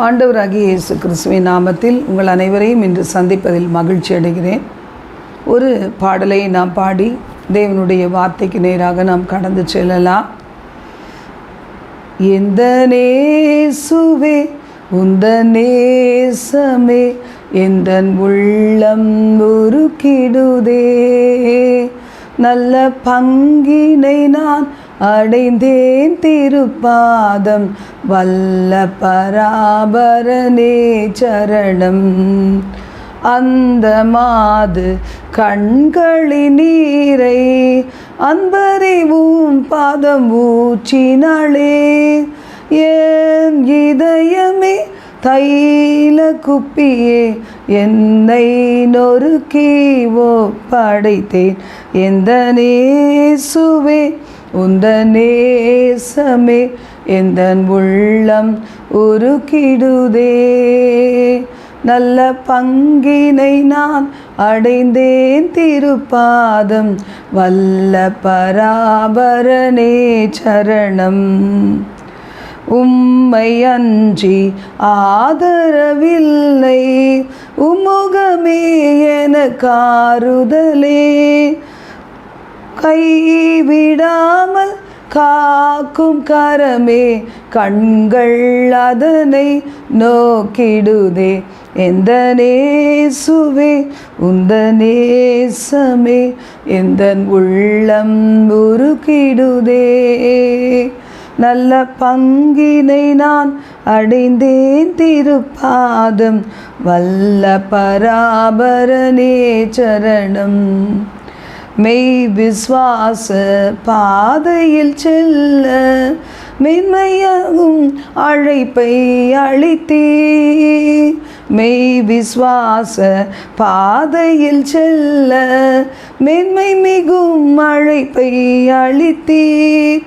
ஆண்டவராகிய இயேசு கிறிஸ்துவின் நாமத்தில் உங்கள் அனைவரையும் இன்று சந்திப்பதில் மகிழ்ச்சி அடைகிறேன். ஒரு பாடலை நாம் பாடி தேவனுடைய வார்த்தைக்கு நேராக நாம் கடந்து செல்லலாம். எந்த நேசுவே உந்த நேசமே எந்தன் உள்ளம் உருக்கிடுதே, நல்ல பங்கினை நான் அடைந்தேன் திருப்பாதம், வல்ல பராபரனே சரணம். அந்த மாது கண்களின் நீரை அன்பறிவும் பாதம் ஊற்றினாளே, என் இதயமே தைல குப்பியே என்னை நொறுக்கி ஒப்படைத்தேன். எந்த நேசுவே உந்த நேசமே எந்தன் உள்ளம் உருக்கிடுதே, நல்ல பங்கினை நான் அடைந்தேன் திருப்பாதம், வல்ல பராபரனே சரணம். உம்மை அன்றி ஆதரவில்லை, உம்முகமே எனக்காறுதலே, கைவிடாமல் காக்கும் கரமே கண்கள் அதனை நோக்கிடுதே. எந்த நேசுவே உந்த நேசமே எந்தன் உள்ளம் உருக்கிடுதே, நல்ல பங்கினை நான் அடைந்தேன் திருப்பாதம், வல்ல பராபரனே சரணம். மெய் விஸ்வாச பாதையில் செல்ல மென்மையாகும் அழைப்பை அளித்தே, மெய் விஸ்வாச பாதையில் செல்ல மென்மை மிகும் அழைப்பை அளித்தீர்.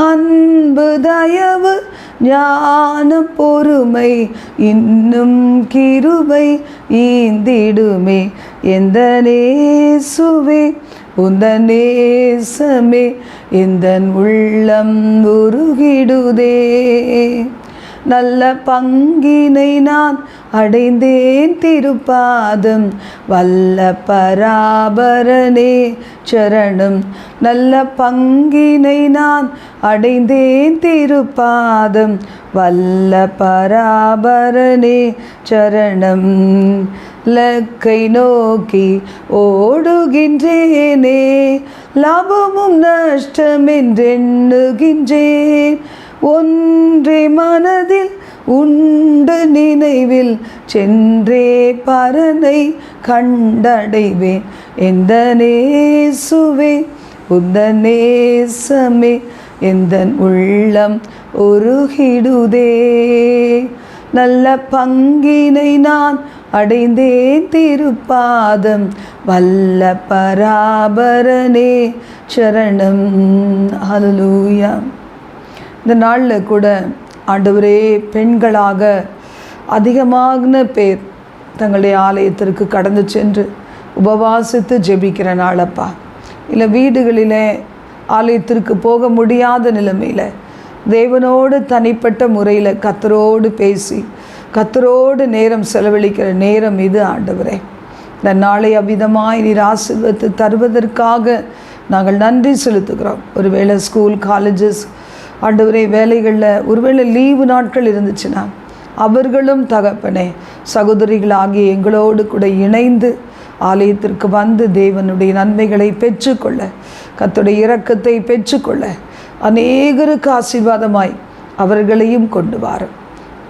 அன்பு தயவு ஞானம் பொறுமை இன்னும் கிருபை ஈந்திடுமே. எந்த நேசுவே உந்த நேசமே எந்தன் உள்ளம் உருகிடுதே, நல்ல பங்கினை நான் அடைந்தேன் திருப்பாதம், வல்ல பராபரனே சரணம். நல்ல பங்கினை நான் அடைந்தேன் திருப்பாதம், வல்ல பராபரனே சரணம். லக்கை நோக்கி ஓடுகின்றேனே, லாபமும் நஷ்டமென்றெண்ணுகின்றேன். ஒன்றே மனதில் உண்டு நினைவில் சென்றே பரனை கண்டடைவேன். எந்த நேசுவே உந்த நேசமே எந்தன் உள்ளம் உருகிடுதே, நல்ல பங்கினை நான் அடைந்தேன் திருப்பாதம், வல்ல பராபரனே சரணம். ஹல்லேலூயா. இந்த நாளில் கூட ஆண்டவரே, பெண்களாக அதிகமான பேர் தங்களுடைய ஆலயத்திற்கு கடந்து சென்று உபவாசித்து ஜெபிக்கிற நாளப்பா. இல்லை வீடுகளில் ஆலயத்திற்கு போக முடியாத நிலைமையில் தேவனோடு தனிப்பட்ட முறையில் கர்த்தரோடு பேசி கர்த்தரோடு நேரம் செலவழிக்கிற நேரம் இது ஆண்டவரே. இந்த நாளை அவ்விதமாய் நீர் ஆசீர்வதித்து தருவதற்காக நாங்கள் நன்றி செலுத்துகிறோம். ஒருவேளை ஸ்கூல் காலேஜஸ் ஆண்டவரே வேலைகளில் ஒருவேளை லீவு நாட்கள் இருந்துச்சுன்னா அவர்களும் தகப்பனே சகோதரிகளாகிய எங்களோடு கூட இணைந்து ஆலயத்திற்கு வந்து தேவனுடைய நன்மைகளை பெற்றுக்கொள்ள, கர்த்தருடைய இரக்கத்தை பெற்றுக்கொள்ள அநேகருக்கு ஆசீர்வாதமாய் அவர்களையும் கொண்டு வாரும்.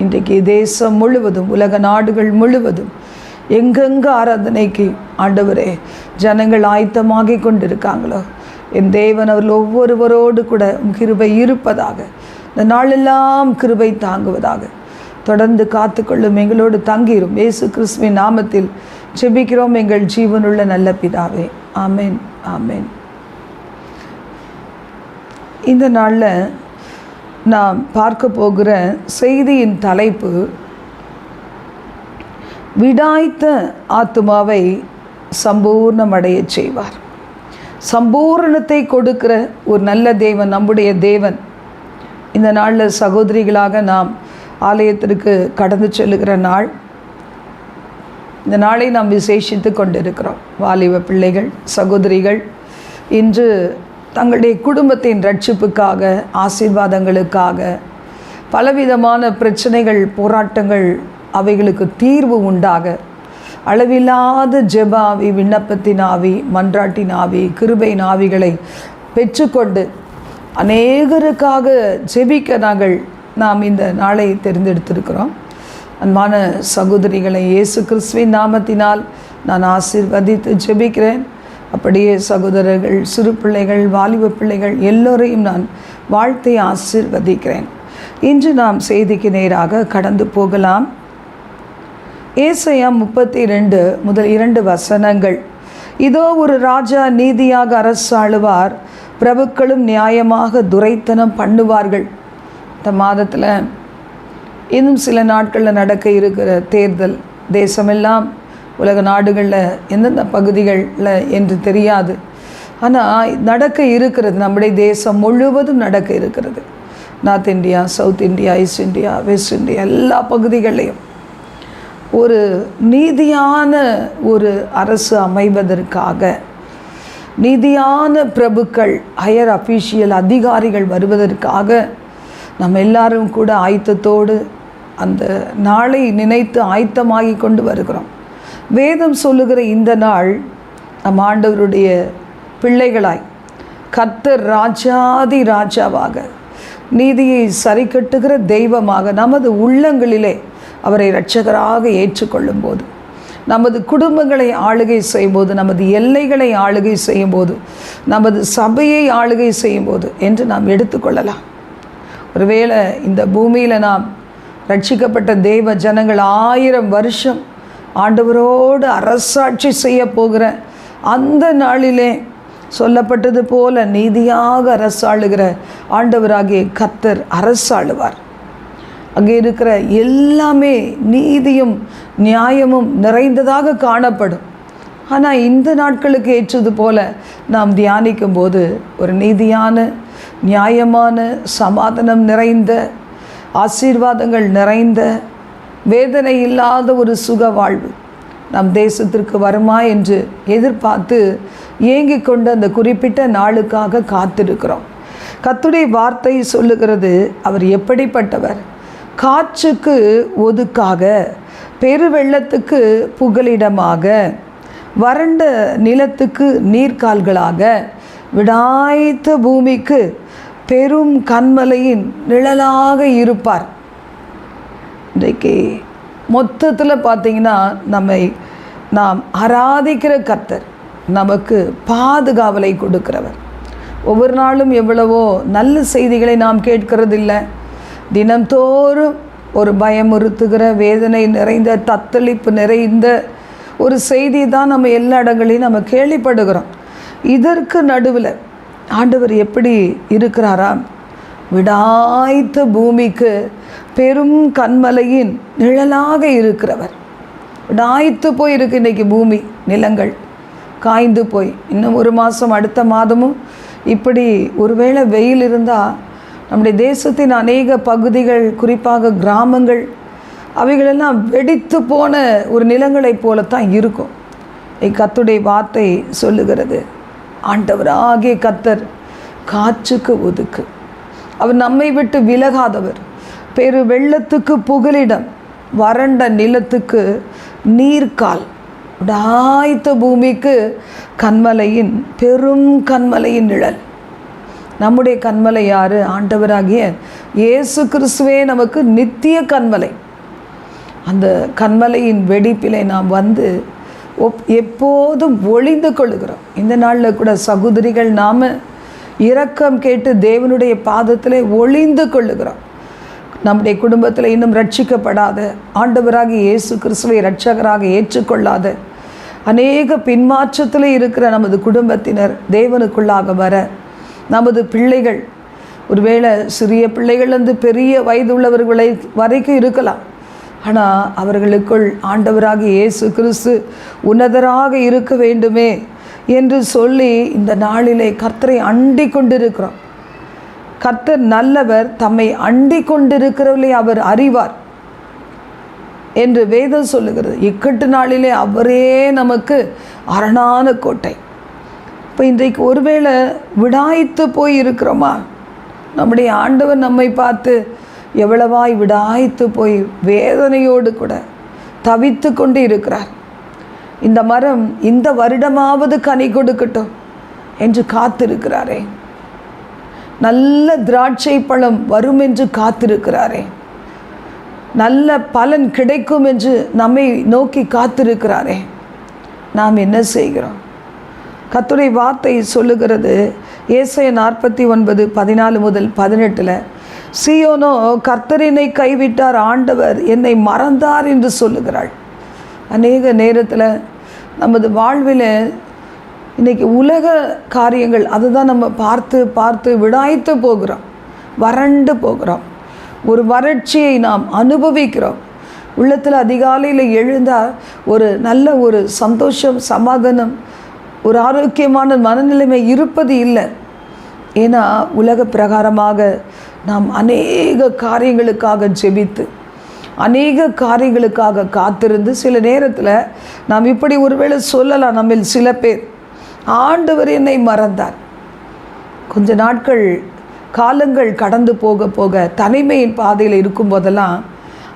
இன்றைக்கு தேசம் முழுவதும் உலக நாடுகள் முழுவதும் எங்கெங்கே ஆராதனைக்கு ஆண்டவரே ஜனங்கள் ஆயத்தமாகி கொண்டிருக்காங்களோ, என் தேவன் அவர்கள் ஒவ்வொருவரோடு கூட கிருபை இருப்பதாக, இந்த நாளெல்லாம் கிருபை தாங்குவதாக தொடர்ந்து காத்துக்கொள்ளும். எங்களோடு தங்கிரும். இயேசு கிறிஸ்துவின் நாமத்தில் ஜெபிக்கிறோம் எங்கள் ஜீவனுள்ள நல்ல பிதாவே. ஆமென், ஆமென். இந்த நாளில் நாம் பார்க்க போகிற செய்தியின் தலைப்பு, விடாய்த்த ஆத்துமாவை சம்பூர்ணமடைய செய்வார். சம்பூரணத்தை கொடுக்கிற ஒரு நல்ல தேவன் நம்முடைய தேவன். இந்த நாளில் சகோதரிகளாக நாம் ஆலயத்திற்கு கடந்து செல்லுகிற நாள். இந்த நாளை நாம் விசேஷித்து கொண்டிருக்கிறோம். வாலிப பிள்ளைகள், சகோதரிகள் இன்று தங்களுடைய குடும்பத்தின் ரட்சிப்புக்காக, ஆசீர்வாதங்களுக்காக, பலவிதமான பிரச்சனைகள், போராட்டங்கள் அவைகளுக்கு தீர்வு உண்டாக அளவில்லாத ஜெப ஆவி, விண்ணப்பத்தின் ஆவி, மன்றாட்டின் ஆவி, கிருபையின் ஆவிகளை பெற்றுக்கொண்டு அநேகருக்காக ஜெபிக்க நாம் இந்த நாளை தெரிந்தெடுத்திருக்கிறோம். அன்பான சகோதரிகளை இயேசு கிறிஸ்துவின் நாமத்தினால் நான் ஆசீர்வதித்து ஜெபிக்கிறேன். அப்படியே சகோதரர்கள், சிறு பிள்ளைகள், வாலிப பிள்ளைகள் எல்லோரையும் நான் வாழ்த்தி ஆசீர்வதிக்கிறேன். இன்று நாம் செய்திக்கு நேராக கடந்து போகலாம். ஏசாயா 32 முதல் 2 வசனங்கள். இதோ ஒரு ராஜா நீதியாக அரசாளுவார், பிரபுக்களும் நியாயமாக துரைத்தனம் பண்ணுவார்கள். இந்த மாதத்தில் இன்னும் சில நாட்களில் நடக்க இருக்கிற தேர்தல், தேசமெல்லாம் உலக நாடுகளில் எந்தெந்த பகுதிகளில் என்று தெரியாது, ஆனால் நடக்க இருக்கிறது. நம்முடைய தேசம் முழுவதும் நடக்க இருக்கிறது. North India, south India, east India, west India எல்லா பகுதிகளையும் ஒரு நீதியான ஒரு அரசு அமைவதற்காக, நீதியான பிரபுக்கள், ஹையர் அஃபீஷியல் அதிகாரிகள் வருவதற்காக நம்ம எல்லாரும் கூட ஆயத்தத்தோடு அந்த நாளை நினைத்து ஆயத்தமாகி கொண்டு வருகிறோம். வேதம் சொல்லுகிற இந்த நாள் நம் ஆண்டவருடைய பிள்ளைகளாய் கர்த்தர் ராஜாதி ராஜாவாக, நீதியை சரி கட்டுகிற தெய்வமாக நமது உள்ளங்களிலே அவரை இரட்சகராக ஏற்றுக்கொள்ளும் போது, நமது குடும்பங்களை ஆளுகை செய்யும்போது, நமது எல்லைகளை ஆளுகை செய்யும்போது, நமது சபையை ஆளுகை செய்யும்போது என்று நாம் எடுத்துக்கொள்ளலாம். ஒருவேளை இந்த பூமியில் நாம் ரட்சிக்கப்பட்ட தெய்வ ஜனங்கள் 1000 வருஷம் ஆண்டவரோடு அரசாட்சி செய்ய போகிற அந்த நாளிலே சொல்லப்பட்டது போல நீதியாக அரசாளுகிற ஆண்டவராகிய கர்த்தர் அரசாளுவார். அங்கே இருக்கிற எல்லாமே நீதியும் நியாயமும் நிறைந்ததாக காணப்படும். ஆனால் இந்த நாட்களுக்கு ஏற்றது போல நாம் தியானிக்கும் போது ஒரு நீதியான, நியாயமான, சமாதானம் நிறைந்த, ஆசீர்வாதங்கள் நிறைந்த, வேதனை இல்லாத ஒரு சுக வாழ்வு நம் தேசத்திற்கு வருமா என்று எதிர்பார்த்து ஏங்கிக் கொண்டு அந்த குறிப்பிட்ட நாளுக்காக காத்திருக்கிறோம். கர்த்தருடைய வார்த்தை சொல்லுகிறது, அவர் எப்படிப்பட்டவர்? காற்றுக்கு ஒதுக்காக, பெருவெள்ளத்துக்கு புகலிடமாக, வறண்ட நிலத்துக்கு நீர்க்கால்களாக, விடாய்த்த பூமிக்கு பெரும் கன்மலையின் நிழலாக இருப்பார். இன்றைக்கு மொத்தத்தில் பார்த்திங்கன்னா நாம் ஆராதிக்கிற கர்த்தர் நமக்கு பாதுகாவலை கொடுக்கிறவர். ஒவ்வொரு நாளும் எவ்வளவோ நல்ல செய்திகளை நாம் கேட்கறதில்லை. தினந்தோறும் ஒரு பயமுறுத்துகிற, வேதனை நிறைந்த, தத்தளிப்பு நிறைந்த ஒரு செய்தி தான் நம்ம எல்லா இடங்களையும் நம்ம கேள்விப்படுகிறோம். இதற்கு நடுவில் ஆண்டவர் எப்படி இருக்கிறாராம்? விடாய்த்த பூமிக்கு பெரும் கன்மலையின் நிழலாக இருக்கிறவர். விடாய்த்து போய் இருக்கு இன்றைக்கி பூமி, நிலங்கள் காய்ந்து போய். இன்னும் 1 மாதம், அடுத்த மாதமும் இப்படி ஒருவேளை வெயில் இருந்தால் நம்முடைய தேசத்தின் அநேக பகுதிகள், குறிப்பாக கிராமங்கள், அவைகளெல்லாம் வெடித்து போன ஒரு நிலங்களைப் போலத்தான் இருக்கும். கர்த்தருடைய வார்த்தை சொல்லுகிறது, ஆண்டவராகிய கர்த்தர் காற்றுக்கு ஒதுக்கு, அவர் நம்மை விட்டு விலகாதவர், பெரு வெள்ளத்துக்கு புகலிடம், வறண்ட நிலத்துக்கு நீர்க்கால், உடாய்த்த பூமிக்கு கன்மலையின் பெரும் கன்மலையின் நிழல். நம்முடைய கன்மலை யார்? ஆண்டவராகிய இயேசு கிறிஸ்துவே நமக்கு நித்திய கன்மலை. அந்த கன்மலையின் வெடிப்பிலே நாம் வந்து எப்போதும் ஒளிந்து கொள்ளுகிறோம். இந்த நாளில் கூட சகோதரிகள் நாம் இரக்கம் கேட்டு தேவனுடைய பாதத்திலே ஒளிந்து கொள்ளுகிறோம். நம்முடைய குடும்பத்தில் இன்னும் ரட்சிக்கப்படாத, ஆண்டவராகிய இயேசு கிறிஸ்துவை இரட்சகராக ஏற்றுக்கொள்ளாத, அநேக பின்மாற்றத்தில் இருக்கிற நமது குடும்பத்தினர் தேவனுக்குள்ளாக வர, நமது பிள்ளைகள், ஒருவேளை சிறிய பிள்ளைகள்லேருந்து பெரிய வயது உள்ளவர்களை வரைக்கும் இருக்கலாம், ஆனால் அவர்களுக்குள் ஆண்டவராகிய இயேசு கிறிஸ்து உன்னதராக இருக்க வேண்டுமே என்று சொல்லி இந்த நாளிலே கர்த்தரை அண்டிக் கொண்டிருக்கிறோம். கர்த்தர் நல்லவர், தம்மை அண்டிக் கொண்டிருக்கிறவர்களை அவர் அறிவார் என்று வேதம் சொல்லுகிறது. இக்கட்டு நாளிலே அவரே நமக்கு அரணான கோட்டை. இப்போ இன்றைக்கு ஒருவேளை விடாய்த்து போய் இருக்கிறோமா? நம்முடைய ஆண்டவர் நம்மை பார்த்து எவ்வளவாய் விடாய்த்து போய் வேதனையோடு கூட தவித்து கொண்டு இருக்கிறார். இந்த மரம் இந்த வருடமாவது கனி கொடுக்கட்டும் என்று காத்திருக்கிறாரே. நல்ல திராட்சை பழம் வரும் என்று காத்திருக்கிறாரே. நல்ல பலன் கிடைக்கும் என்று நம்மை நோக்கி காத்திருக்கிறாரே. நாம் என்ன செய்கிறோம்? கர்த்தருடைய வார்த்தை சொல்லுகிறது, ஏசாயா 49:14 முதல் 18, சீயோனோ கர்த்தரினை கைவிட்டார், ஆண்டவர் என்னை மறந்தார் என்று சொல்லுகிறாள். அநேக நேரத்தில் நமது வாழ்வில் இன்றைக்கி உலக காரியங்கள் அதுதான் நம்ம பார்த்து பார்த்து விடாய்த்து போகிறோம், வறண்டு போகிறோம். ஒரு வறட்சியை நாம் அனுபவிக்கிறோம். உள்ளத்தில் அதிகாலையில் எழுந்தால் ஒரு நல்ல ஒரு சந்தோஷம், சமாதானம், ஒரு ஆரோக்கியமான மனநிலைமை இருப்பது இல்லை. ஏன்னா உலக பிரகாரமாக நாம் அநேக காரியங்களுக்காக ஜெபித்து, அநேக காரியங்களுக்காக காத்திருந்து, சில நேரத்தில் நாம் இப்படி ஒருவேளை சொல்லலாம், நம்ம சில பேர் ஆண்டவர் என்னை மறந்தார். கொஞ்ச நாட்கள் காலங்கள் கடந்து போக போக தனிமையின் பாதையில் இருக்கும்போதெல்லாம்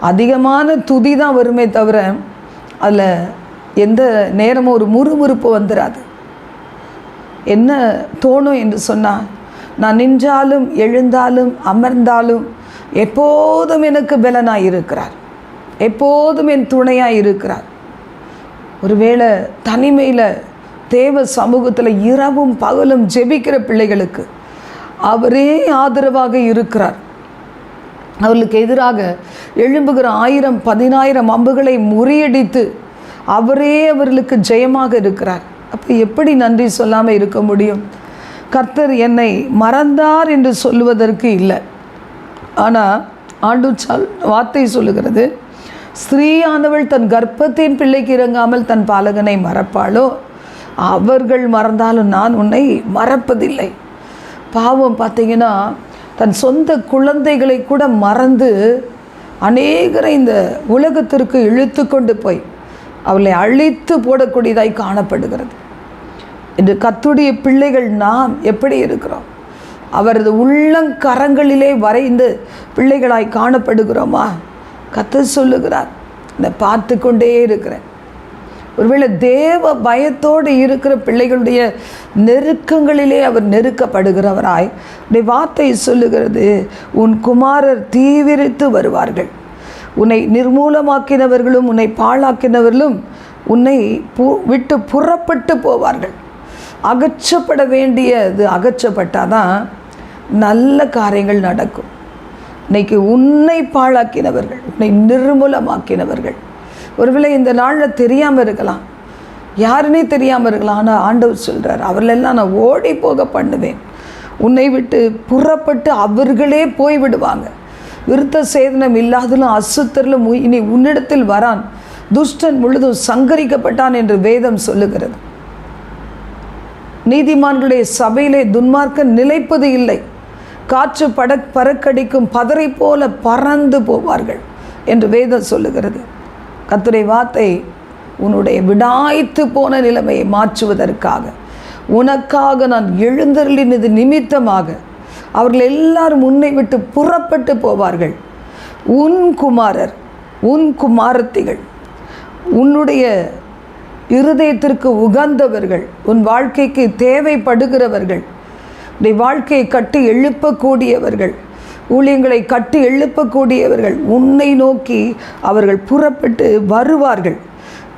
அதிகமான துதி தான் வருமே தவிர அதில் எந்த நேரமும் ஒரு முறுமுறுப்பு வந்துடாது. என்ன தோணும் என்று சொன்னால், நான் நின்றாலும் எழுந்தாலும் அமர்ந்தாலும் எப்போதும் எனக்கு பலனாக இருக்கிறார், எப்போதும் என் துணையாக இருக்கிறார். ஒருவேளை தனிமையில் தேவ சமூகத்தில் இரவும் பகலும் ஜெபிக்கிற பிள்ளைகளுக்கு அவரே ஆதரவாக இருக்கிறார். அவர்களுக்கு எதிராக எழும்புகிற 1000-10,000 அம்புகளை முறியடித்து அவரே அவர்களுக்கு ஜெயமாக இருக்கிறார். அப்போ எப்படி நன்றி சொல்லாமல் இருக்க முடியும்? கர்த்தர் என்னை மறந்தார் என்று சொல்லுவதற்கு இல்லை. ஆனால் ஆண்டவர் வார்த்தை சொல்லுகிறது, ஸ்திரீயானவள் தன் கர்ப்பத்தின் பிள்ளைக்கு இறங்காமல் தன் பாலகனை மறப்பாளோ? அவர்கள் மறந்தாலும் நான் உன்னை மறப்பதில்லை. பாவம் பார்த்தீங்கன்னா தன் சொந்த குழந்தைகளை கூட மறந்து அநேகரை இந்த உலகத்திற்கு இழுத்து கொண்டு போய் அவளை அழித்து போடக்கூடியதாய் காணப்படுகிறது. இன்று கர்த்தருடைய பிள்ளைகள் நாம் எப்படி இருக்கிறோம்? அவரது உள்ளங்கரங்களிலே வரைந்து பிள்ளைகளாய் காணப்படுகிறோமா? கர்த்தர் சொல்லுகிறார், நான் பார்த்து கொண்டே இருக்கிறேன். ஒருவேளை தேவ பயத்தோடு இருக்கிற பிள்ளைகளுடைய நெருக்கங்களிலே அவர் நெருக்கப்படுகிறவராய் வார்த்தை சொல்லுகிறது, உன் குமாரர் தீவிரித்து வருவார்கள், உன்னை நிர்மூலமாக்கினவர்களும் உன்னை பாழாக்கினவர்களும் உன்னை விட்டு புறப்பட்டு போவார்கள். அகற்றப்பட வேண்டியது அகற்றப்பட்டாதான் நல்ல காரியங்கள் நடக்கும். இன்னைக்கு உன்னை பாழாக்கினவர்கள், உன்னை நிர்மூலமாக்கினவர்கள் ஒருவேளை இந்த நாளில் தெரியாமல் இருக்கலாம், யாருன்னே தெரியாமல் இருக்கலாம். ஆனால் ஆண்டவர் சொல்கிறார், அவர்களெல்லாம் நான் ஓடி போக பண்ணுவேன், உன்னை விட்டு புறப்பட்டு அவர்களே போய்விடுவாங்க. விருத்த சேதனம் இல்லாதலும் அசுத்தரிலும் இனி உன்னிடத்தில் வரான், துஷ்டன் முழுதும் சங்கரிக்கப்பட்டான் என்று வேதம் சொல்லுகிறது. நீதிமான்களுடைய சபையிலே துன்மார்க்கன் நிலைப்பது இல்லை, காற்று பறக்கடிக்கும் பதரை போல பறந்து போவார்கள் என்று வேதம் சொல்லுகிறது. கர்த்தருடைய வார்த்தை உன்னுடைய விடாய்த்து போன நிலைமையை மாற்றுவதற்காக உனக்காக நான் எழுந்தருளினது நிமித்தமாக அவர்கள் எல்லாரும் உன்னை விட்டு புறப்பட்டு போவார்கள். உன் குமாரர், உன் குமாரத்திகள், உன்னுடைய இருதயத்திற்கு உகந்தவர்கள், உன் வாழ்க்கைக்கு தேவைப்படுகிறவர்கள், உன்னுடைய வாழ்க்கையை கட்டி எழுப்பக்கூடியவர்கள், ஊழியங்களை கட்டி எழுப்பக்கூடியவர்கள் உன்னை நோக்கி அவர்கள் புறப்பட்டு வருவார்கள்.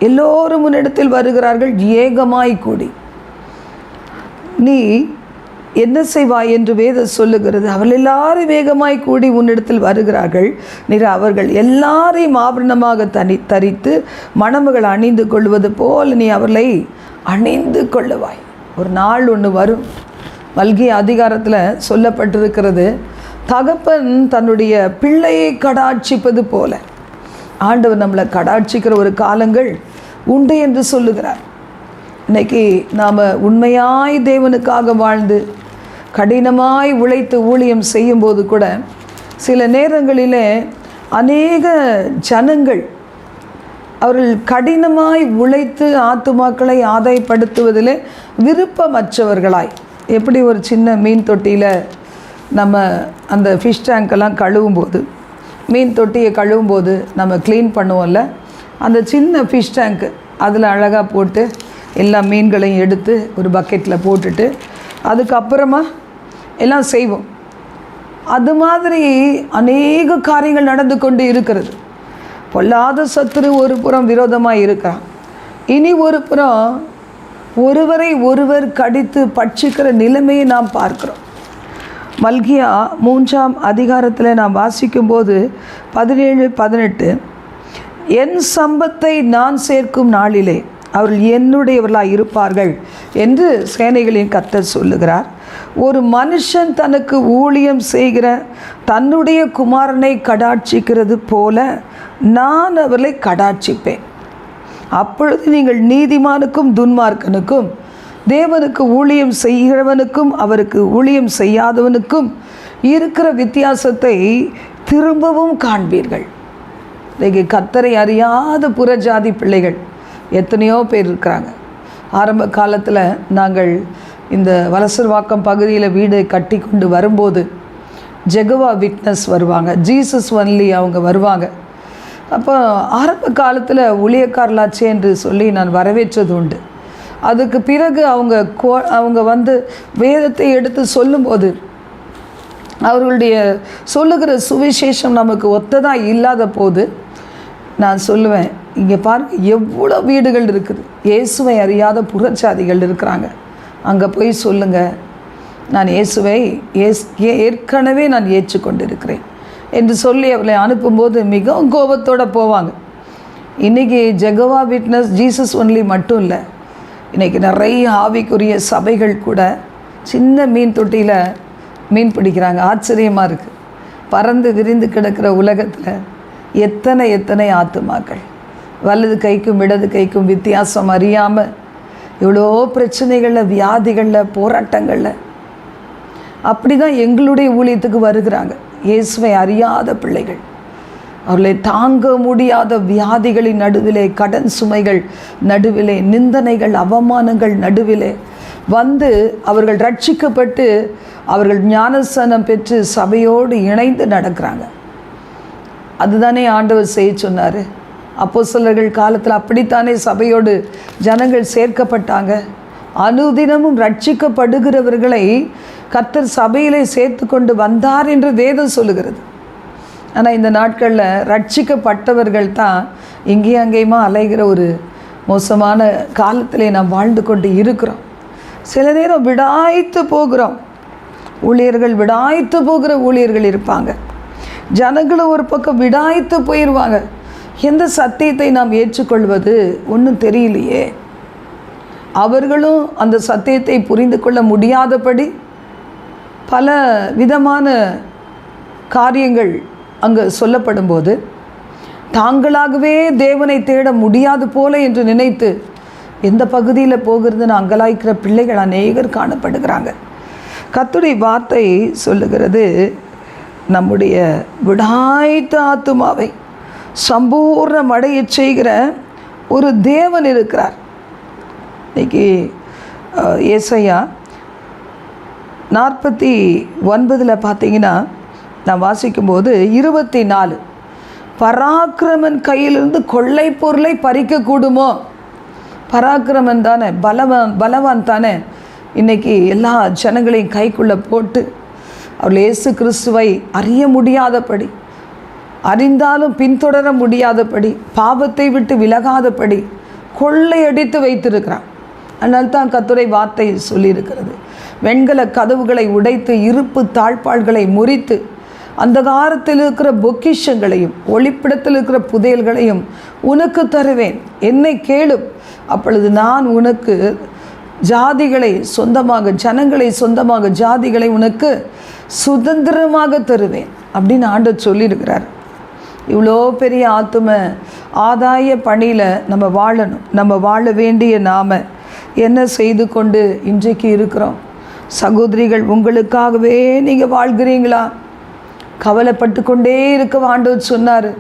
எல்லோரும் உன்னிடத்தில் வருகிறார்கள் ஏகமாய் கூடி. நீ என்ன செய்வாய் என்று வேதம் சொல்லுகிறது, அவர்கள் எல்லாரும் வேகமாய் கூடி உன்னிடத்தில் வருகிறார்கள். நீர் அவர்கள் எல்லாரையும் ஆபரணமாக தரித்து மணமகள் அணிந்து கொள்வது போல் நீ அவர்களை அணிந்து கொள்ளுவாய். ஒரு நாள் ஒன்று வரும், மல்கிய அதிகாரத்தில் சொல்லப்பட்டிருக்கிறது, தகப்பன் தன்னுடைய பிள்ளையை கடாட்சிப்பது போல ஆண்டவர் நம்மளை கடாட்சிக்கிற ஒரு காலங்கள் உண்டு என்று சொல்லுகிறார். இன்றைக்கி நாம் உண்மையாய் தேவனுக்காக வாழ்ந்து கடினமாய் உழைத்து ஊழியம் செய்யும்போது கூட சில நேரங்களிலே அநேக ஜனங்கள் அவர்கள் கடினமாய் உழைத்து ஆத்துமாக்களை ஆதாயப்படுத்துவதில் விருப்பமற்றவர்களாய், எப்படி ஒரு சின்ன மீன் தொட்டியில் நம்ம அந்த ஃபிஷ் டேங்கெல்லாம் கழுவும்போது, மீன் தொட்டியை கழுவும்போது நம்ம க்ளீன் பண்ணுவோம்ல, அந்த சின்ன ஃபிஷ் டேங்க்கு அதில் அழகாக போட்டு எல்லா மீன்களையும் எடுத்து ஒரு பக்கெட்டில் போட்டுட்டு அதுக்கப்புறமா எல்லாம் செய்வோம். அது மாதிரி அநேக காரியங்கள் நடந்து கொண்டு இருக்கிறது. பொல்லாத சத்துரு ஒரு புறம் விரோதமாக இருக்கிறான், இனி ஒரு புறம் ஒருவரை ஒருவர் கடித்து பட்சிக்கிற நிலைமையை நாம் பார்க்கிறோம். மல்கியா 3ஆம் அதிகாரத்தில் நாம் வாசிக்கும்போது 17-18, என் சம்பத்தை நான் சேர்க்கும் நாளிலே அவர்கள் என்னுடையவர்களாக இருப்பார்கள் என்று சேனைகளின் கர்த்தர் சொல்லுகிறார். ஒரு மனுஷன் தனக்கு ஊழியம் செய்கிற தன்னுடைய குமாரனை கடாட்சிக்கிறது போல நான் அவர்களை கடாட்சிப்பேன். அப்பொழுது நீங்கள் நீதிமானுக்கும் துன்மார்க்கனுக்கும், தேவனுக்கு ஊழியம் செய்கிறவனுக்கும் அவருக்கு ஊழியம் செய்யாதவனுக்கும் இருக்கிற வித்தியாசத்தை திரும்பவும் காண்பீர்கள். இன்றைக்கு கர்த்தரை அறியாத புறஜாதி பிள்ளைகள் எத்தனையோ பேர் இருக்கிறாங்க. ஆரம்ப காலத்தில் நாங்கள் இந்த வலசர்வாக்கம் பகுதியில் வீடு கட்டி கொண்டு வரும்போது ஜெகவா விட்னஸ் வருவாங்க, ஜீசஸ் ஒன்லி அவங்க வருவாங்க. அப்போ ஆரம்ப காலத்தில் ஊழியக்காரலாச்சே என்று சொல்லி நான் வரவேற்றது உண்டு. அதுக்கு பிறகு அவங்க வந்து வேதத்தை எடுத்து சொல்லும்போது அவர்களுடைய சொல்லுகிற சுவிசேஷம் நமக்கு ஒத்ததாக இல்லாத போது நான் சொல்லுவேன், இங்கே பாருங்க எவ்வளோ வீடுகள் இருக்குது, இயேசுவை அறியாத புறச்சாதிகள் இருக்கிறாங்க, அங்கே போய் சொல்லுங்கள், நான் இயேசுவை ஏற்கனவே நான் ஏற்றுக்கொண்டிருக்கிறேன் என்று சொல்லி அவர்களை அனுப்பும்போது மிகவும் கோபத்தோடு போவாங்க. இன்றைக்கி ஜெகவா விட்னஸ் ஜீசஸ் ஒன்லி மட்டும் இல்லை, இன்றைக்கி நிறைய ஆவிக்குரிய சபைகள் கூட சின்ன மீன் தொட்டியில் மீன் பிடிக்கிறாங்க. ஆச்சரியமாக இருக்குது. பறந்து விரிந்து கிடக்கிற உலகத்தில் எத்தனை ஆத்துமாக்கள் வலது கைக்கும் இடது கைக்கும் வித்தியாசம் அறியாமல் எவ்வளோ பிரச்சனைகளில், வியாதிகளில், போராட்டங்களில் அப்படி தான் எங்களுடைய ஊழியத்துக்கு வருகிறாங்க. இயேசுவை அறியாத பிள்ளைகள், அவர்களை தாங்க முடியாத வியாதிகளின் நடுவிலே, கடன் சுமைகள் நடுவிலே, நிந்தனைகள், அவமானங்கள் நடுவிலே வந்து அவர்கள் ரட்சிக்கப்பட்டு அவர்கள் ஞானஸ்நானம் பெற்று சபையோடு இணைந்து நடக்கிறாங்க. அதுதானே ஆண்டவர் செய்ய சொன்னார். அப்போஸ்தலர்கள் காலத்தில் அப்படித்தானே சபையோடு ஜனங்கள் சேர்க்கப்பட்டாங்க. அனுதினமும் ரட்சிக்கப்படுகிறவர்களை கர்த்தர் சபையிலே சேர்த்து கொண்டு வந்தார் என்று வேதம் சொல்லுகிறது. ஆனால் இந்த நாட்களில் ரட்சிக்கப்பட்டவர்கள் தான் இங்கேயும் அங்கேயுமா அலைகிற ஒரு மோசமான காலத்திலே நாம் வாழ்ந்து கொண்டு இருக்கிறோம். சில நேரம் விடாய்த்து போகிறோம் ஊழியர்கள், விடாய்த்து போகிற ஊழியர்கள் இருப்பாங்க. ஜனங்களும் ஒரு பக்கம் விடாய்த்து போயிடுவாங்க. எந்த சத்தியத்தை நாம் ஏற்றுக்கொள்வது ஒன்றும் தெரியலையே. அவர்களும் அந்த சத்தியத்தை புரிந்து கொள்ள முடியாதபடி பல விதமான காரியங்கள் அங்கு சொல்லப்படும்போது தாங்களாகவே தேவனை தேட முடியாது போல என்று நினைத்து எந்த பகுதியில் போகிறதுன்னு அங்கலாய்க்கிற பிள்ளைகள் அநேகர் காணப்படுகிறாங்க. கர்த்தருடைய வார்த்தை சொல்லுகிறது, நம்முடைய விடாய்த்த ஆத்துமாவை சம்பூர்ணமடைய செய்கிற ஒரு தேவன் இருக்கிறார். இன்றைக்கி ஏசாயா 49 பார்த்தீங்கன்னா நான் வாசிக்கும்போது 24, பராக்கிரமன் கையிலிருந்து கொள்ளை பொருளை பறிக்கக்கூடுமோ? பராக்கிரமன் தானே, பலவான் தானே இன்றைக்கி எல்லா ஜனங்களையும் கைக்குள்ளே போட்டு அவர்கள் இயேசு கிறிஸ்துவை அறிய முடியாதபடி, அறிந்தாலும் பின்தொடர முடியாதபடி, பாவத்தை விட்டு விலகாதபடி கொள்ளையடித்து வைத்திருக்கிறான். அதனால தான் கர்த்தருடைய வார்த்தை சொல்லியிருக்கிறது, வெண்கல கதவுகளை உடைத்து இருப்பு தாழ்பாள்களை முறித்து அந்தகாரத்தில் இருக்கிற பொக்கிஷங்களையும் ஒளிப்பிடத்தில் இருக்கிற புதையல்களையும் உனக்கு தருவேன், என்னை கேளும், அப்பொழுது நான் உனக்கு ஜாதிகளை சொந்தமாக, ஜனங்களை சொந்தமாக, ஜாதிகளை உனக்கு சுதந்திரமாக தருவேன் அப்படின்னு ஆண்டவர் சொல்லியிருக்கிறார். இவ்வளோ பெரிய ஆத்தும ஆதாய பணியில் நம்ம வாழணும். நம்ம வாழ வேண்டிய நாம் என்ன செய்து கொண்டு இன்றைக்கு இருக்கிறோம்? சகோதரிகள், உங்களுக்காகவே நீங்கள் வாழ்கிறீங்களா? கவலைப்பட்டு கொண்டே இருக்க ஆண்டவர் சொன்னார்.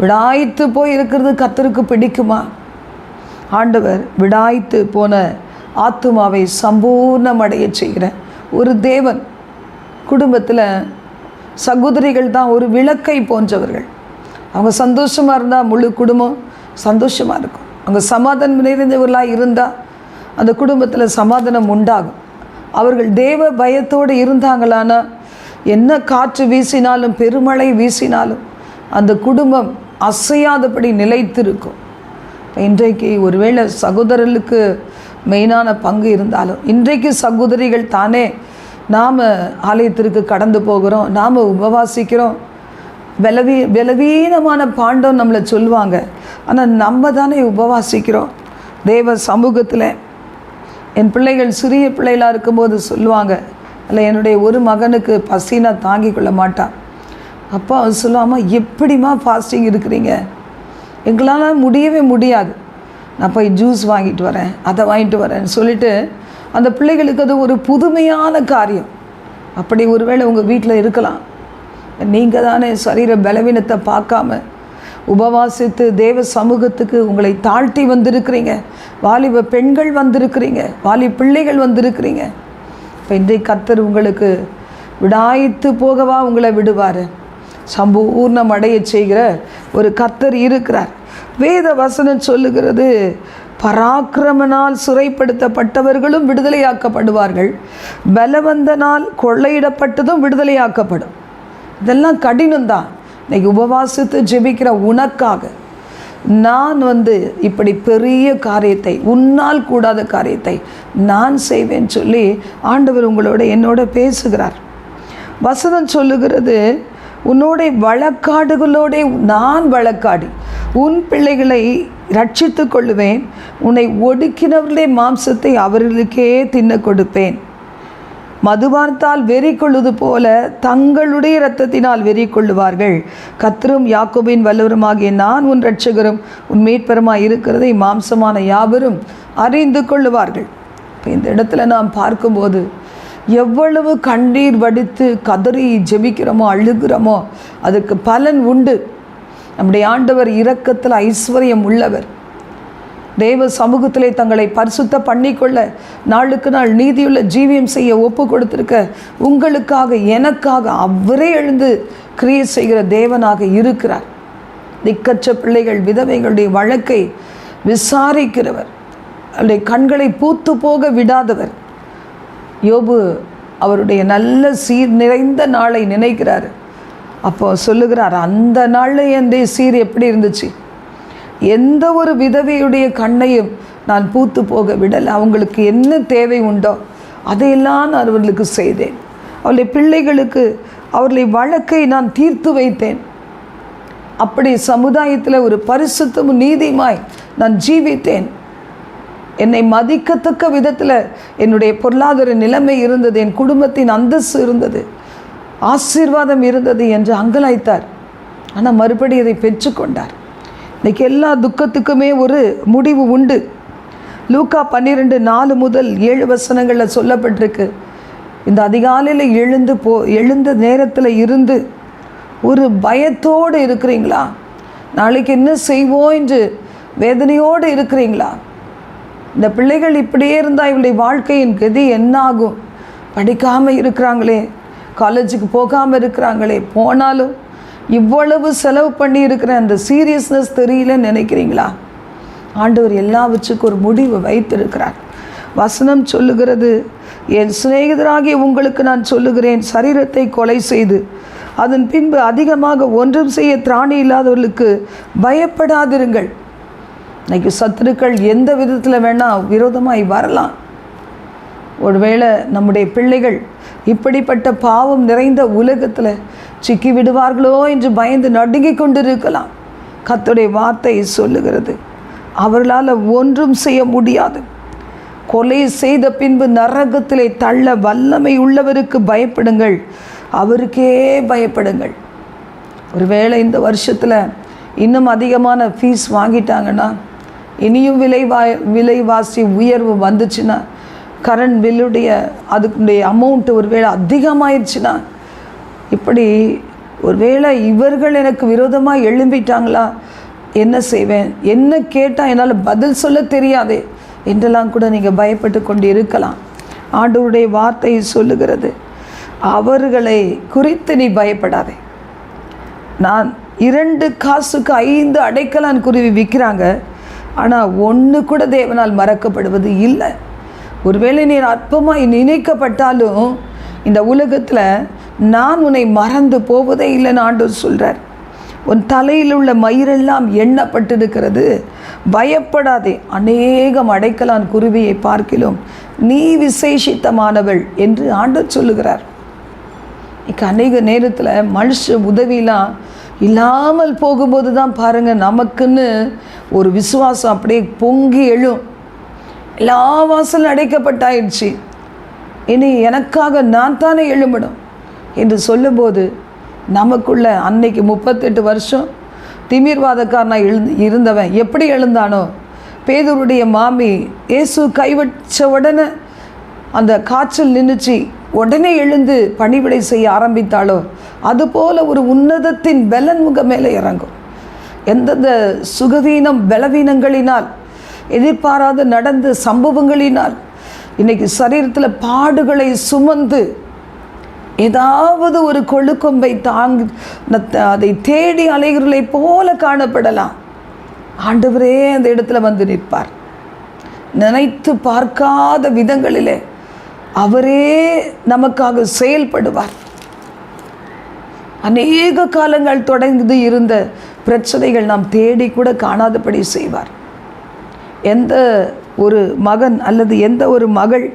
விடாய்த்து போய் இருக்கிறது கர்த்தருக்கு பிடிக்குமா? ஆண்டவர் விடாய்த்து போன ஆத்துமாவை சம்பூர்ணமடைய செய்கிற ஒரு தேவன். குடும்பத்தில் சகோதரிகள் தான் ஒரு விளக்கை போன்றவர்கள். அவங்க சந்தோஷமாக இருந்தால் முழு குடும்பம் சந்தோஷமாக இருக்கும். அவங்க சமாதானம் நிறைந்தவர்களாக இருந்தால் அந்த குடும்பத்தில் சமாதானம் உண்டாகும். அவர்கள் தேவ பயத்தோடு இருந்தாங்களான்னா என்ன காற்று வீசினாலும் பெருமழை வீசினாலும் அந்த குடும்பம் அசையாதபடி நிலைத்திருக்கும். இன்றைக்கு ஒருவேளை சகோதரர்களுக்கு மெயினான பங்கு இருந்தாலும், இன்றைக்கு சகோதரிகள் தானே நாம் ஆலயத்திற்கு கடந்து போகிறோம், நாம் உபவாசிக்கிறோம். பலவீனமான பாண்டம் நம்மளை சொல்லுவாங்க. ஆனால் நம்ம தானே உபவாசிக்கிறோம் தேவ சமூகத்தில். என் பிள்ளைகள் சிறிய பிள்ளைகளாக இருக்கும்போது சொல்லுவாங்க, இல்லை என்னுடைய ஒரு மகனுக்கு பசினா தாங்கி கொள்ள மாட்டான். அப்பா அவன் சொல்லுவாமா, எப்படிமா ஃபாஸ்டிங் இருக்கிறீங்க? எங்களால் முடியவே முடியாது. நான் போய் ஜூஸ் வாங்கிட்டு வரேன், அதை வாங்கிட்டு வரேன்னு சொல்லிவிட்டு அந்த பிள்ளைகளுக்கு அது ஒரு புதுமையான காரியம். அப்படி ஒருவேளை உங்கள் வீட்டில் இருக்கலாம். நீங்கள் தானே சரீர பலவீனத்தை பார்க்காம உபவாசித்து தேவ சமூகத்துக்கு உங்களை தாழ்த்தி வந்திருக்கிறீங்க. வாலிப பெண்கள் வந்திருக்கிறீங்க, வாலிப பிள்ளைகள் வந்திருக்கிறீங்க. இப்போ இன்றைக்கு கர்த்தர் உங்களுக்கு விடாய்த்து போகவா உங்களை விடுவார்? சம்பூர்ணம் அடைய செய்கிற ஒரு கர்த்தர் இருக்கிறார். வேத வசனம் சொல்லுகிறது, பராக்கிரமனால் சிறைப்படுத்தப்பட்டவர்களும் விடுதலையாக்கப்படுவார்கள், பலவந்தனால் கொள்ளையிடப்பட்டதும் விடுதலையாக்கப்படும். இதெல்லாம் கடினம்தான். இன்றைக்கி உபவாசித்து ஜெபிக்கிற உனக்காக நான் இப்படி பெரிய காரியத்தை, உன்னால் கூடாத காரியத்தை நான் செய்வேன் சொல்லி ஆண்டவர் உங்களோட என்னோட பேசுகிறார். வசனம் சொல்லுகிறது, உன்னோட வழக்காடுகளோட நான் வழக்காடி உன் பிள்ளைகளை ரட்சித்து கொள்ளுவேன், உன்னை ஒடுக்கினவர்களுடைய மாம்சத்தை அவர்களுக்கே தின்ன கொடுப்பேன். மதுபானத்தால் வெறி கொள்வது போல தங்களுடைய இரத்தத்தினால் வெறி கொள்ளுவார்கள். கர்த்தரும் யாக்கோபின் வல்லவருமாகிய நான் உன் இரட்சகரும் உன் மீட்பருமாய் இருக்கிறதை மாம்சமான யாவரும் அறிந்து கொள்ளுவார்கள். இப்போ இந்த இடத்துல நாம் பார்க்கும்போது எவ்வளவு கண்ணீர் வடித்து கதறி ஜெபிக்கிறோமோ, அழுகிறோமோ, அதுக்கு பலன் உண்டு. நம்முடைய ஆண்டவர் இரக்கத்தில் ஐஸ்வர்யம் உள்ளவர். தேவ சமூகத்திலே தங்களை பரிசுத்த பண்ணிக்கொள்ள நாளுக்கு நாள் நீதியுள்ள ஜீவியம் செய்ய ஒப்பு கொடுத்திருக்க உங்களுக்காக எனக்காக அவரே எழுந்து கிரியை செய்கிற தேவனாக இருக்கிறார். திக்கற்ற பிள்ளைகள் விதவைகளுடைய வழக்கை விசாரிக்கிறவர், அவருடைய கண்களை பூத்து போக விடாதவர். யோபு அவருடைய நல்ல சீர் நிறைந்த நாளை நினைக்கிறார். அப்போ சொல்லுகிறார், அந்த நாளில் என் சீர் எப்படி இருந்துச்சு, எந்த ஒரு விதவையுடைய கண்ணையும் நான் பூத்து போக விடலை. அவங்களுக்கு என்ன தேவை உண்டோ அதையெல்லாம் நான் அவர்களுக்கு செய்தேன். அவருடைய பிள்ளைகளுக்கு அவர்களுடைய வழக்கை நான் தீர்த்து வைத்தேன். அப்படி சமுதாயத்தில் ஒரு பரிசுத்தமும் நீதியுமாய் நான் ஜீவித்தேன். என்னை மதிக்கத்தக்க விதத்தில் என்னுடைய பொருளாதார நிலைமை இருந்தது, என் குடும்பத்தின் அந்தஸ்து இருந்தது, ஆசீர்வாதம் இருந்தது என்று அங்கலாய்த்தார். ஆனால் மறுபடி அதை பெற்றுக்கொண்டார். இன்றைக்கி எல்லா துக்கத்துக்குமே ஒரு முடிவு உண்டு. லூக்கா 12:4 முதல் 7 வசனங்களில் சொல்லப்பட்டிருக்கு. இந்த அதிகாலையில் எழுந்த நேரத்தில் இருந்து ஒரு பயத்தோடு இருக்கிறீங்களா? நாளைக்கு என்ன செய்வோம் என்று வேதனையோடு இருக்கிறீங்களா? இந்த பிள்ளைகள் இப்படியே இருந்தால் இவளுடைய வாழ்க்கையின் கதி என்ன ஆகும்? படிக்காமல் இருக்கிறாங்களே, காலேஜுக்கு போகாமல் இருக்கிறாங்களே, போனாலும் இவ்வளவு செலவு பண்ணி இருக்கிற அந்த சீரியஸ்னஸ் தெரியலன்னு நினைக்கிறீங்களா? ஆண்டவர் எல்லாவற்றுக்கும் ஒரு முடிவு வைத்திருக்கிறார். வசனம் சொல்லுகிறது, என் சிநேகிதராகிய உங்களுக்கு நான் சொல்லுகிறேன், சரீரத்தை கொலை செய்து அதன் பின்பு அதிகமாக ஒன்றும் செய்ய திராணி இல்லாதவர்களுக்கு பயப்படாதிருங்கள். இன்றைக்கி சத்துருக்கள் எந்த விதத்தில் வேணால் விரோதமாய் வரலாம். ஒருவேளை நம்முடைய பிள்ளைகள் இப்படிப்பட்ட பாவம் நிறைந்த உலகத்தில் சிக்கி விடுவார்களோ என்று பயந்து நடுங்கி கொண்டிருக்கலாம். கர்த்தருடைய வார்த்தை சொல்லுகிறது, அவர்களால் ஒன்றும் செய்ய முடியாது. கொலை செய்த பின்பு நரகத்திலே தள்ள வல்லமை உள்ளவருக்கு பயப்படுங்கள், அவருக்கே பயப்படுங்கள். ஒருவேளை இந்த வருஷத்தில் இன்னும் அதிகமான ஃபீஸ் வாங்கிட்டாங்கன்னா, இனியும் விலைவாசி உயர்வு வந்துச்சுன்னா கரண்ட் பில்லுடைய அதுக்குடைய அமௌண்ட்டு ஒருவேளை அதிகமாயிடுச்சுன்னா, இப்படி ஒருவேளை இவர்கள் எனக்கு விரோதமாக எழும்பிட்டாங்களா, என்ன செய்வேன், என்ன கேட்டால் என்னால் பதில் சொல்ல தெரியாதே என்றெல்லாம் கூட நீங்கள் பயப்பட்டு கொண்டு இருக்கலாம். ஆண்டவருடைய வார்த்தை சொல்லுகிறது, அவர்களை குறித்து நீ பயப்படாதே. நான் 2 காசுக்கு 5 அடைக்கலான் குருவி விற்கிறாங்க, ஆனால் ஒன்று கூட தேவனால் மறக்கப்படுவது இல்லை. ஒருவேளை நீ அற்பமாய் நினைக்கப்பட்டாலும் இந்த உலகத்தில் நான் உன்னை மறந்து போவதே இல்லைன்னு ஆண்டவர் சொல்கிறார். உன் தலையில் உள்ள மயிரெல்லாம் எண்ணப்பட்டிருக்கிறது, பயப்படாதே. அநேகம் அடைக்கலான் குருவியை பார்க்கிலும் நீ விசேஷித்தமானவள் என்று ஆண்டவர் சொல்லுகிறார். இன்றைக்கி அநேக நேரத்தில் மனுஷ உதவிலாம் இல்லாமல் போகும்போது தான் பாருங்கள், நமக்குன்னு ஒரு விசுவாசம் அப்படியே பொங்கி எழும். எல்லா வாசலும் அடைக்கப்பட்டாயிடுச்சு, இனி எனக்காக நான் தானே எழும்பணும் என்று சொல்லும்போது நமக்குள்ள அன்னைக்கு 38 வருஷம் திமிர்வாதக்காரனாக இருந்தவன் எப்படி எழுந்தானோ, பேதுருடைய மாமி இயேசு கைவச்ச உடனே அந்த காய்ச்சல் நின்றுச்சு, உடனே எழுந்து பணிவிடை செய்ய ஆரம்பித்தாளோ, அதுபோல் ஒரு உன்னதத்தின் பலன் உங்க மேலே இறங்கும். எந்தெந்த சுகவீனம் பலவீனங்களினால், எதிர்பாராத நடந்த சம்பவங்களினால் இன்றைக்கி சரீரத்தில் பாடுகளை சுமந்து ஏதாவது ஒரு கொழுக்கொம்பை அதை தேடி அலைகிறலை போல காணப்படலாம். ஆண்டவரே அந்த இடத்துல வந்து நிற்பார். நினைத்து பார்க்காத விதங்களிலே அவரே நமக்காக செயல்படுவார். அநேக காலங்கள் தொடர்ந்து இருந்த பிரச்சனைகள் நாம் தேடி கூட காணாதபடி செய்வார். எந்த ஒரு மகன் அல்லது எந்த ஒரு மகள்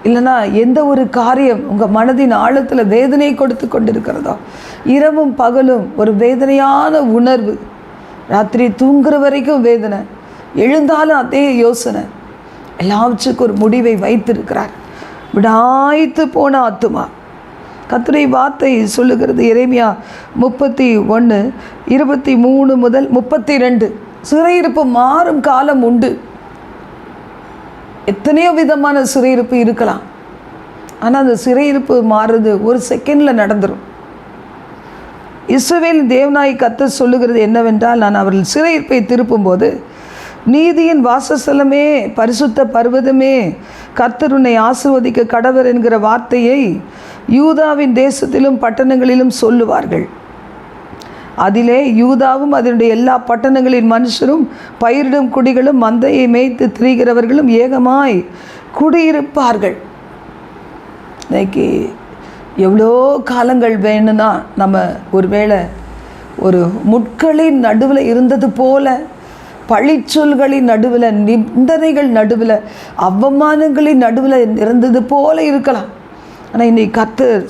இல்லைனா எந்த ஒரு காரியம் உங்கள் மனதின் ஆழத்தில் வேதனை கொடுத்து கொண்டிருக்கிறதோ, இரவும் பகலும் ஒரு வேதனையான உணர்வு, ராத்திரி தூங்குற வரைக்கும் வேதனை, எழுந்தாலும் அதே யோசனை, எல்லாவற்றுக்கும் ஒரு முடிவை வைத்திருக்கிறார். விடாய்த்து போன ஆத்துமா. கர்த்தருடைய வார்த்தை சொல்லுகிறது, எரேமியா 31:23 முதல் 32, சிறையிருப்பு மாறும் காலம் உண்டு. எத்தனையோ விதமான சிறையிருப்பு இருக்கலாம், ஆனால் அந்த சிறையிருப்பு மாறுறது ஒரு செகண்டில் நடந்துடும். இஸ்ரவேல் தேவனாய் கர்த்தர் சொல்லுகிறது என்னவென்றால், நான் அவர்கள் சிறையிருப்பை திருப்பும்போது, நீதியின் வாசஸ்தலமே, பரிசுத்த பர்வதமே, கர்த்தர் உன்னை ஆசீர்வதிக்க கடவர் என்கிற வார்த்தையை யூதாவின் தேசத்திலும் பட்டணங்களிலும் சொல்லுவார்கள். அதிலே யூதாவும் அதனுடைய எல்லா பட்டணங்களின் மனுஷரும் பயிரிடும் குடிகளும் மந்தையை மேய்த்து திரிகிறவர்களும் ஏகமாய் குடியிருப்பார்கள். இன்னைக்கு எவ்வளோ காலங்கள் வேணும்னா நம்ம ஒருவேளை ஒரு முட்களின் நடுவில் இருந்தது போல, பழிச்சொல்களின் நடுவில், நிந்தனைகள் நடுவில், அவமானங்களின் நடுவில் இருந்தது போல இருக்கலாம். ஆனால் இன்னைக்கு கர்த்தர்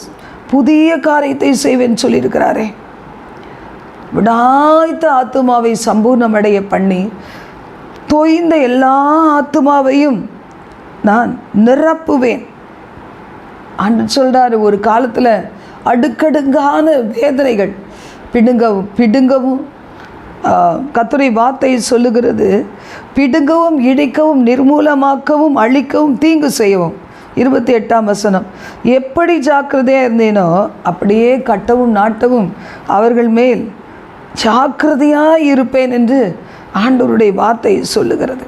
புதிய காரியத்தை செய்வேன்னு சொல்லியிருக்கிறாரே. விடாய்த்த ஆத்துமாவை சம்பூர்ணமடைய பண்ணி தொய்ந்த எல்லா ஆத்துமாவையும் நான் நிரப்புவேன் அன்று சொல்கிறாரு. ஒரு காலத்தில் அடுக்கடுங்கான வேதனைகள் பிடுங்கவும் கர்த்தருடைய வார்த்தை சொல்லுகிறது, பிடுங்கவும் இடிக்கவும் நிர்மூலமாக்கவும் அழிக்கவும் தீங்கு செய்யவும். 28ஆம் வசனம், எப்படி ஜாக்கிரதையாக இருந்தேனோ அப்படியே கட்டவும் நாட்டவும் அவர்கள் மேல் ஜாக்கிரதையாக இருப்பேன் என்று ஆண்டவருடைய வார்த்தை சொல்லுகிறது.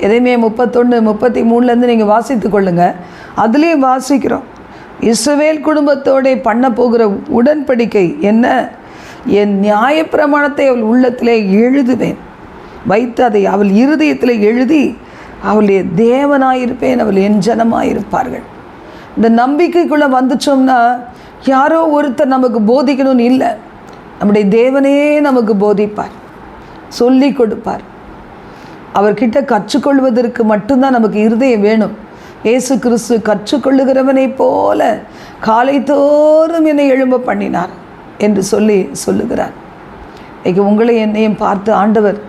எதையுமே 31-33 நீங்கள் வாசித்து கொள்ளுங்கள். அதுலேயும் வாசிக்கிறோம், இஸ்ரவேல் குடும்பத்தோட பண்ண போகிற உடன்படிக்கை என்ன, என் நியாயப்பிரமாணத்தை அவள் உள்ளத்திலே எழுதுவேன், வைத்து அதை அவள் இருதயத்தில் எழுதி அவளுடைய தேவனாயிருப்பேன், அவள் என் ஜனமாயிருப்பார்கள். இந்த நம்பிக்கைக்குள்ளே வந்துச்சோம்னா யாரோ ஒருத்தர் நமக்கு போதிக்கணும்னு இல்லை, நம்முடைய தேவனே நமக்கு போதிப்பார், சொல்லி கொடுப்பார். அவர்கிட்ட கற்றுக்கொள்வதற்கு மட்டும்தான் நமக்கு இருதயம் வேணும். இயேசு கிறிஸ்து கற்றுக்கொள்ளுகிறவனை போல காலை தோறும் என்னை எழும்ப பண்ணினார் என்று சொல்லுகிறார். இன்னைக்கு உங்களை என்னையும் பார்த்து ஆண்டவர்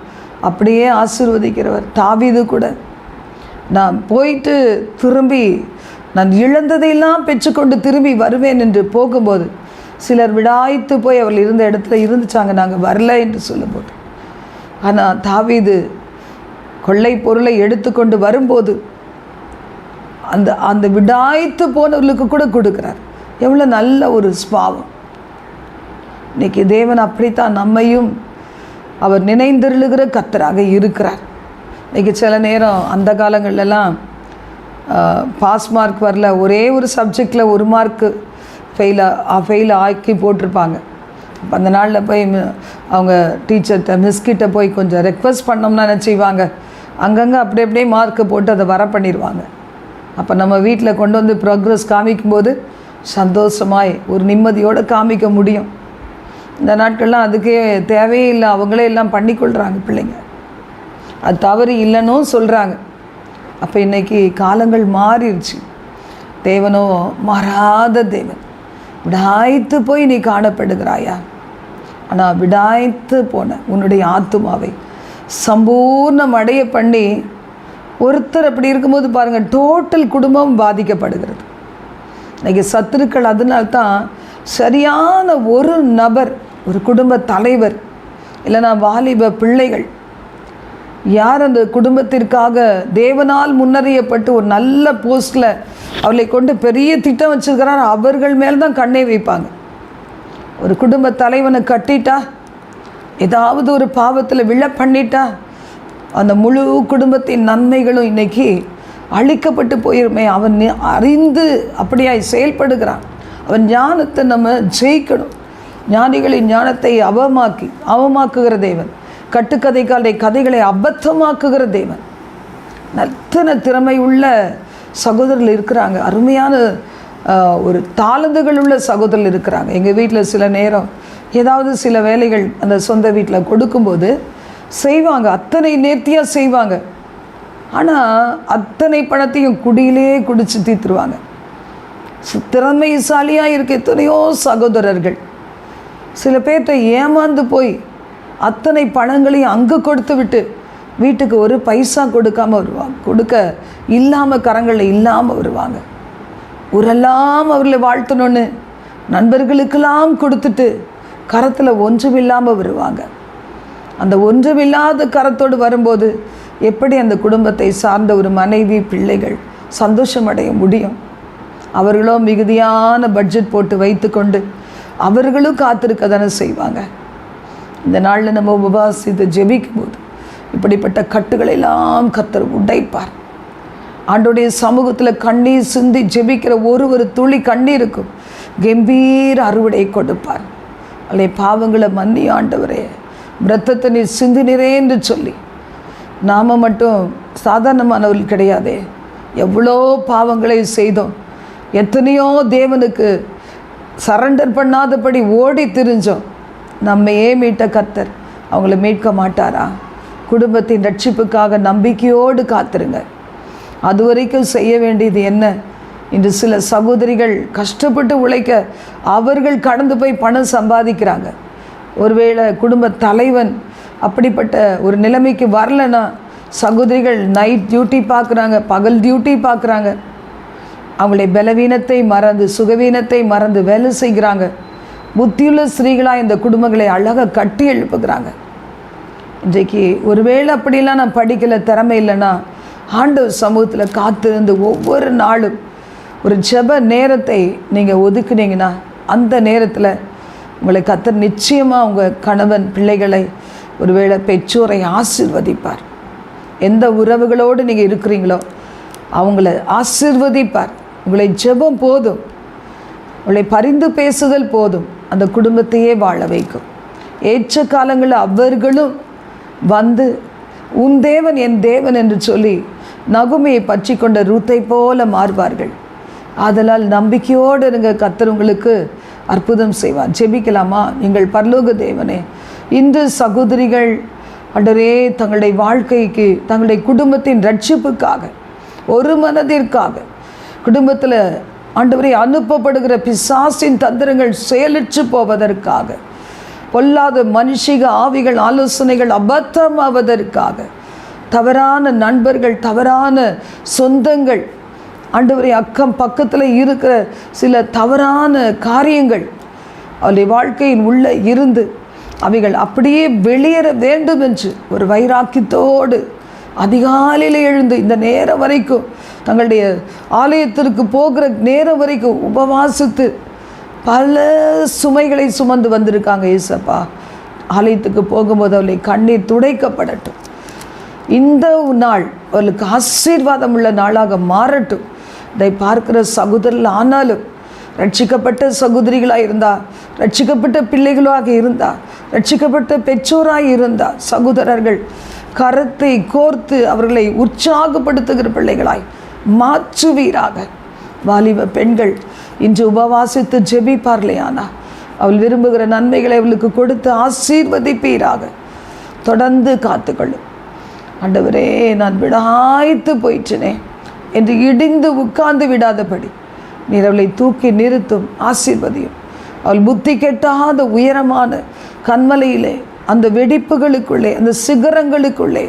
அப்படியே ஆசீர்வதிக்கிறவர். தாவீது கூட, நான் போயிட்டு திரும்பி நான் இழந்ததையெல்லாம் பெற்றுக்கொண்டு திரும்பி வருவேன் என்று போகும்போது சிலர் விடாய்த்து போய் அவர்கள் இருந்த இடத்துல இருந்துச்சாங்க, நாங்கள் வரல என்று சொல்லும்போது. ஆனால் தாவீது கொள்ளை பொருளை எடுத்துக்கொண்டு வரும்போது அந்த அந்த விடாய்த்து போனவர்களுக்கு கூட கொடுக்குறார். எவ்வளோ நல்ல ஒரு ஸ்பாவம். இன்றைக்கி தேவன் அப்படித்தான் நம்மையும் அவர் நினைந்தருளுகிற கர்த்தராக இருக்கிறார். இன்றைக்கி சில நேரம் அந்த காலங்கள்லாம் பாஸ் மார்க் வரல, ஒரே ஒரு சப்ஜெக்டில் 1 மார்க்கு ஃபெயில் ஆக்கி போட்டிருப்பாங்க. அப்போ அந்த நாளில் போய் அவங்க டீச்சர்கிட்ட மிஸ்கிட்ட போய் கொஞ்சம் ரெக்வஸ்ட் பண்ணோம்னா என்ன செய்வாங்க, அங்கங்கே அப்படியே மார்க்கு போட்டு அதை வர பண்ணிடுவாங்க. அப்போ நம்ம வீட்டில் கொண்டு வந்து ப்ரோக்ரஸ் காமிக்கும்போது சந்தோஷமாய் ஒரு நிம்மதியோடு காமிக்க முடியும். இந்த நாட்கள்லாம் அதுக்கே தேவையே இல்லை, அவங்களே எல்லாம் பண்ணிக்கொள்கிறாங்க பிள்ளைங்க. அது தவறு இல்லைன்னும் சொல்கிறாங்க. அப்போ இன்றைக்கி காலங்கள் மாறிடுச்சு. தேவனோ மாறாத தேவன். விடாய்த்து போய் நீ காணப்படுகிறாயா? ஆனால் விடாய்த்து போன உன்னுடைய ஆத்துமாவை சம்பூர்ணம் அடைய பண்ணி ஒருத்தர் அப்படி இருக்கும்போது பாருங்கள், டோட்டல் குடும்பம் பாதிக்கப்படுகிறது. இன்றைக்கி சத்துருக்கள் அதனால்தான் சரியான ஒரு நபர், ஒரு குடும்ப தலைவர் இல்லைனா வாலிப பிள்ளைகள் யார் அந்த குடும்பத்திற்காக தேவனால் முன்னறியப்பட்டு ஒரு நல்ல போஸ்டில் அவளை கொண்டு பெரிய திட்டம் வச்சுருக்கிறார், அவர்கள் மேல் தான் கண்ணை வைப்பாங்க. ஒரு குடும்ப தலைவனை கட்டிட்டா, ஏதாவது ஒரு பாவத்தில் விழ பண்ணிட்டா, அந்த முழு குடும்பத்தின் நன்மைகளும் இன்றைக்கி அழிக்கப்பட்டு போயிருமே. அவன் அறிந்து அப்படியாய் செயல்படுகிறான். அவன் ஞானத்தை நம்ம ஜெயிக்கணும். ஞானிகளின் ஞானத்தை அவமாக்குகிற தேவன், கதைகளை அபத்தமாக்குகிற தேவன். நத்தன திறமை உள்ள சகோதரர்கள் இருக்கிறாங்க, அருமையான ஒரு தாளந்துகள் உள்ள சகோதரர்கள் இருக்கிறாங்க. எங்கள் வீட்டில் சில நேரம் ஏதாவது சில வேலைகள் அந்த சொந்த வீட்டில் கொடுக்கும்போது செய்வாங்க, அத்தனை நேர்த்தியாக செய்வாங்க. ஆனால் அத்தனை பணத்தையும் குடியிலே குடித்து தீர்த்துருவாங்க. திறமைசாலியாக இருக்க எத்தனையோ சகோதரர்கள் சில பேர்கிட்ட ஏமாந்து போய் அத்தனை பணங்களையும் அங்கே கொடுத்து விட்டு வீட்டுக்கு ஒரு பைசா கொடுக்காமல் வருவாங்க, கொடுக்க இல்லாமல் கரங்களில் இல்லாமல் வருவாங்க. ஊரெல்லாம் அவர்களை வாழ்த்தணுன்னு நண்பர்களுக்கெல்லாம் கொடுத்துட்டு கரத்தில் ஒன்றுமில்லாமல் வருவாங்க. அந்த ஒன்றுமில்லாத கரத்தோடு வரும்போது எப்படி அந்த குடும்பத்தை சார்ந்த ஒரு மனைவி பிள்ளைகள் சந்தோஷம் அடைய முடியும்? அவர்களோ மிகுதியான பட்ஜெட் போட்டு வைத்து கொண்டு அவர்களும் காத்திருக்க தானே செய்வாங்க. இந்த நாளில் நம்ம உபவாசித்து ஜெபிக்கும் போது இப்படிப்பட்ட கட்டுகளெல்லாம் கர்த்தர் உடைப்பார். ஆண்டோடைய சமூகத்தில் கண்ணீர் சிந்தி ஜெபிக்கிற ஒரு துளி கண்ணீருக்கும் கம்பீர அறுவடை கொடுப்பார். அல்லே பாவங்களை மன்னி ஆண்டவரே, இரத்தத்தை நீர் சிந்தினரே என்று சொல்லி, நாம் மட்டும் சாதாரணமானவர்கள் கிடையாதே, எவ்வளோ பாவங்களை செய்தோம், எத்தனையோ தேவனுக்கு சரண்டர் பண்ணாதபடி ஓடி திரிஞ்சோம். நம்மையே மீட்ட கர்த்தர் அவங்கள மீட்க மாட்டாரா? குடும்பத்தின் ரட்சிப்புக்காக நம்பிக்கையோடு காத்திருங்க. அது வரைக்கும் செய்ய வேண்டியது என்ன? இன்று சில சகோதரிகள் கஷ்டப்பட்டு உழைக்க அவர்கள் கடந்து போய் பணம் சம்பாதிக்கிறாங்க. ஒருவேளை குடும்ப தலைவன் அப்படிப்பட்ட ஒரு நிலைமைக்கு வரலைன்னா சகோதரிகள் நைட் டியூட்டி பார்க்குறாங்க, பகல் டியூட்டி பார்க்குறாங்க. அவங்களுடைய பலவீனத்தை மறந்து சுகவீனத்தை மறந்து வேலை செய்கிறாங்க. புத்தியுள்ள ஸ்திரீகளாக இந்த குடும்பங்களை அழகாக கட்டி எழுப்புகிறாங்க. இன்றைக்கு ஒருவேளை அப்படிலாம் நான் படிக்கலை, திறமை இல்லைன்னா ஆண்டவர் சமூகத்தில் காத்திருந்து ஒவ்வொரு நாளும் ஒரு ஜெப நேரத்தை நீங்கள் ஒதுக்குனீங்கன்னா அந்த நேரத்தில் உங்களை கர்த்தர் நிச்சயமாக உங்கள் கணவன் பிள்ளைகளை ஒருவேளை பெற்றோரை ஆசீர்வதிப்பார். எந்த உறவுகளோடு நீங்கள் இருக்கிறீங்களோ அவங்கள ஆசீர்வதிப்பார். உங்களை ஜெபம் போதும், உங்களை பரிந்து பேசுதல் போதும், அந்த குடும்பத்தையே வாழ வைக்கும். ஏற்ற காலங்களில் அவர்களும் வந்து உன் தேவன் என் தேவன் என்று சொல்லி நகுமையை பற்றி கொண்ட ரூத்தை போல மாறுவார்கள். ஆதலால் நம்பிக்கையோடு இருங்க, கர்த்தர் உங்களுக்கு அற்புதம் செய்வார். ஜெபிக்கலாமா? எங்கள் பரலோக தேவனே, இன்று சகோதரிகள் ஆண்டவரே தங்களுடைய வாழ்க்கைக்கு தங்களுடைய குடும்பத்தின் ரட்சிப்புக்காக ஒரு மனதிற்காக குடும்பத்தில் ஆண்டவரே அனுப்பப்படுகிற பிசாசின் தந்திரங்கள் செயலற்று போவதற்காக, பொல்லாத மனுஷிக ஆவிகள் ஆலோசனைகள் அபத்தமாவதற்காக, தவறான நண்பர்கள் தவறான சொந்தங்கள் ஆண்டவரே அக்கம் பக்கத்தில் இருக்கிற சில தவறான காரியங்கள் அவருடைய வாழ்க்கையின் உள்ளே இருந்து அவைகள் அப்படியே வெளியேற வேண்டும் என்று ஒரு வைராக்கியத்தோடு அதிகாலையில் எழுந்து இந்த நேரம் வரைக்கும் தங்களுடைய ஆலயத்திற்கு போகிற நேரம் வரைக்கும் உபவாசித்து பல சுமைகளை சுமந்து வந்திருக்காங்க. ஏசப்பா, ஆலயத்துக்கு போகும்போது அவளை கண்ணீர் துடைக்கப்படட்டும். இந்த நாள் அவளுக்கு ஆசீர்வாதம் உள்ள நாளாக மாறட்டும். இதை பார்க்கிற சகோதரர்கள் ஆனாலும் ரட்சிக்கப்பட்ட சகோதரிகளாக இருந்தால், ரட்சிக்கப்பட்ட பிள்ளைகளாக இருந்தால், ரட்சிக்கப்பட்ட பெற்றோராக இருந்தால், சகோதரர்கள் கரத்தை கோர்த்து அவர்களை உற்சாகப்படுத்துகிற பிள்ளைகளாய் மாற்றுவீராக. வாலிப பெண்கள் இன்று உபவாசித்து ஜெபிப்பார்களேயானா அவள் விரும்புகிற நன்மைகளை அவளுக்கு கொடுத்து ஆசீர்வதிப்பீராக. தொடர்ந்து காத்துக்கொள்ளும். ஆண்டவரே, நான் விடாய்த்து போயிட்டேனே என்று இடிந்து உட்கார்ந்து விடாதபடி நீர் அவளை தூக்கி நிறுத்தும், ஆசீர்வதியும். அவள் புத்தி கெட்டாத உயரமான கண்மலையிலே, அந்த வெடிப்புகளுக்குள்ளே, அந்த சிகரங்களுக்குள்ளே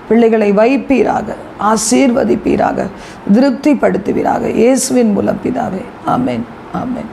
பிள்ளைகளை வைப்பீராக, ஆசீர்வதிப்பீராக, திருப்திப்படுத்துவீராக. இயேசுவின் மூலம் பிதாவே, ஆமென், ஆமென்.